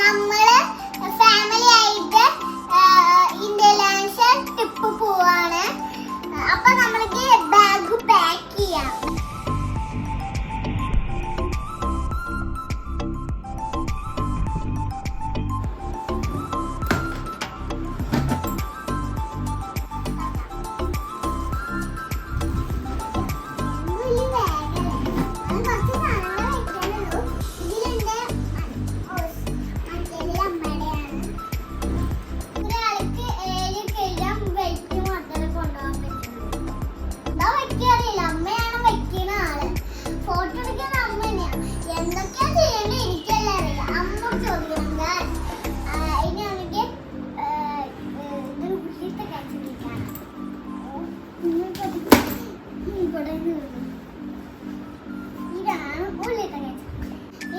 നമ്മള് ഫാമിലി ആയിട്ട് ഇന്ത്യയിലെ ട്രിപ്പ് പോവാണ്. അപ്പൊ നമ്മൾക്ക് ബാഗ് പാക്ക് ചെയ്യാം.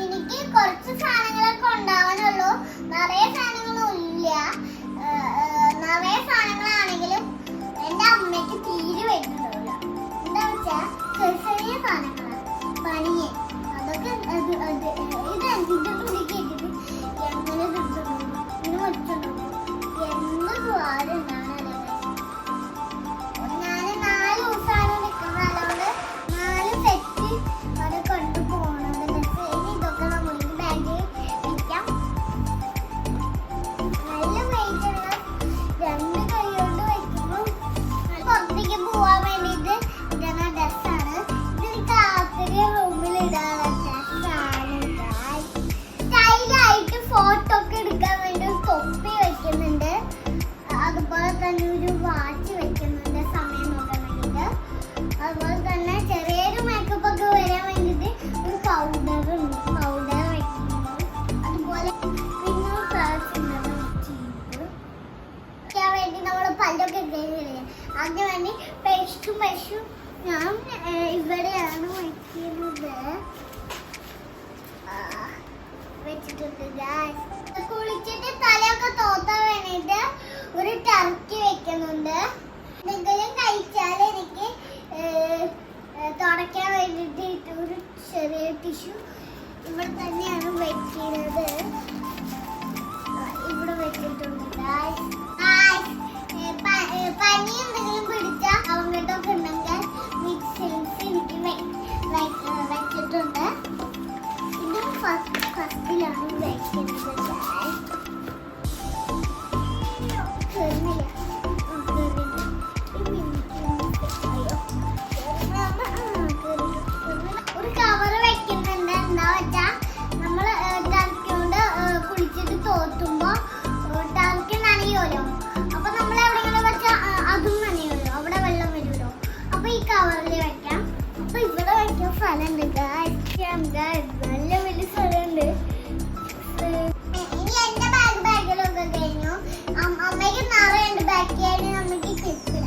എനിക്ക് കുറച്ച് സാധനങ്ങളൊക്കെ ഉണ്ടാവാനുള്ളൂ, നിറയെ സാധനങ്ങളൊന്നും ഇല്ല. നിറയെ സാധനങ്ങളാണെങ്കിലും എന്റെ അമ്മയ്ക്ക് തീരെ വരുന്നുണ്ടാവില്ല. എന്താ വെച്ചാ ചെറിയ ചെറിയ സാധനങ്ങളാണ്. പണിയെ അതൊക്കെ ഇതിന്റെ തുണിക്ക് ഇട്ടിട്ട് എങ്ങനെ കിട്ടുന്നു ഇങ്ങനെ വെച്ചിട്ടുണ്ടോ എന്ന് ദ്വാരം ഉണ്ടാവണം. ഫോട്ടോ ഒക്കെ എടുക്കാൻ വേണ്ടി ഒരു തൊപ്പി വെക്കുന്നുണ്ട്, അതുപോലെ തന്നെ ഒരു വാച്ച് വെക്കുന്നുണ്ട് സമയം നോക്കാൻ വേണ്ടിയിട്ട്. അതുപോലെ തന്നെ ചെറിയൊരു മേക്കപ്പ് ഒക്കെ വരാൻ വേണ്ടിയിട്ട് ഒരു പൗഡർ വെക്കുന്നുണ്ട്. അതുപോലെ പിന്നെ വെക്കാൻ വേണ്ടി നമ്മൾ പല്ലൊക്കെ കഴുകില്ലേ, അതിന് വേണ്ടി പേസ്റ്റും ഞാൻ ഇവിടെയാണ് വയ്ക്കുന്നത്. കുളിച്ചിട്ട് തലയൊക്കെ തോത്താൻ വേണ്ടിട്ട് ഒരു ടർക്കി വെക്കുന്നുണ്ട്. എന്തെങ്കിലും കഴിച്ചാൽ എനിക്ക് തുടയ്ക്കാൻ വേണ്ടിട്ട് ഒരു ചെറിയ ടിഷ്യൂ ഇവിടെ തന്നെയാണ് വെക്കുന്നത്. ഇവിടെ വെച്ചിട്ടുണ്ട്. പനി എന്തെങ്കിലും പിടിച്ചാൽ അവങ്ങോട്ടൊക്കെ ഉണ്ടെങ്കിൽ മിക്സിൻസ് എനിക്ക് വെച്ചിട്ടുണ്ട്. ഫസ്റ്റിലാണ് വെക്കുന്നത്. ഒരു കവറ് വെക്കുന്നുണ്ട്. എന്താ വെച്ചാ നമ്മള് ടർക്കി കൊണ്ട് കുളിച്ചിട്ട് തോത്തുമ്പോ ടർക്കി നനയുമല്ലോ, അപ്പൊ നമ്മൾ എവിടെയെങ്കിലും വെച്ചാൽ അതും നനയുമല്ലോ, അവിടെ വെള്ളം വരുമല്ലോ. അപ്പൊ ഈ കവറിൽ വെക്കാം. അപ്പൊ ഇവിടെ വെക്കാൻ സ്ഥലമുണ്ട്. നല്ല വലിയ സ്ഥലമുണ്ട്. ഇനി എന്റെ ബാഗിലൊക്കെ കഴിഞ്ഞു. അമ്മയ്ക്ക് നിറയുണ്ട് ബാക്കിയായിട്ട് നമുക്ക് കിട്ടില്ല.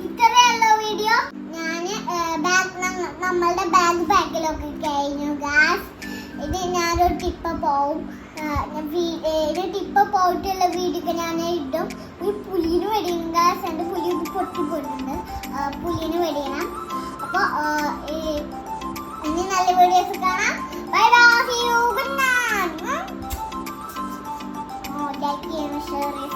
ഇത്രയുള്ള വീഡിയോ. നമ്മളുടെ ബാഗിലൊക്കെ കഴിഞ്ഞു ഗാസ്. ഇത് ഞാനൊരു ടിപ്പ് പോവും. ടിപ്പ് പോയിട്ടുള്ള വീഡിയോ ഞാൻ ഇടും. ഒരു പുലിന് വെടിയും ഗാസ്. എൻ്റെ പുലി ഇത് പൊട്ടിപ്പോയിട്ടുണ്ട്. പുലിന് വെടിയണം. അപ്പോൾ ഇനി നല്ല വീഡിയോസ് കാണാം. Bye bye, see you, good night. Like ചെയ്യണം, ഷെയർ ചെയ്യണം.